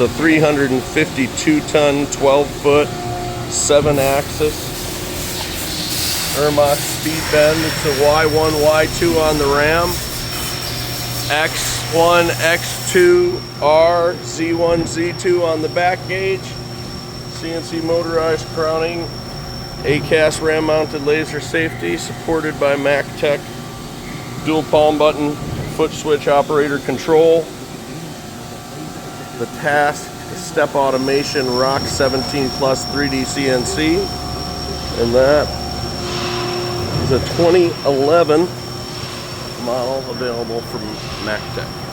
It's a 352-ton, 12-foot, 7-axis Ermak speed bend. It's a Y1, Y2 on the ram. X1, X2, R, Z1, Z2 on the back gauge. CNC motorized crowning. A-cast ram mounted laser safety supported by MacTech dual palm button foot switch operator control. The task step automation Rock 17 Plus 3D CNC, and that is a 2011 model available from MacTech.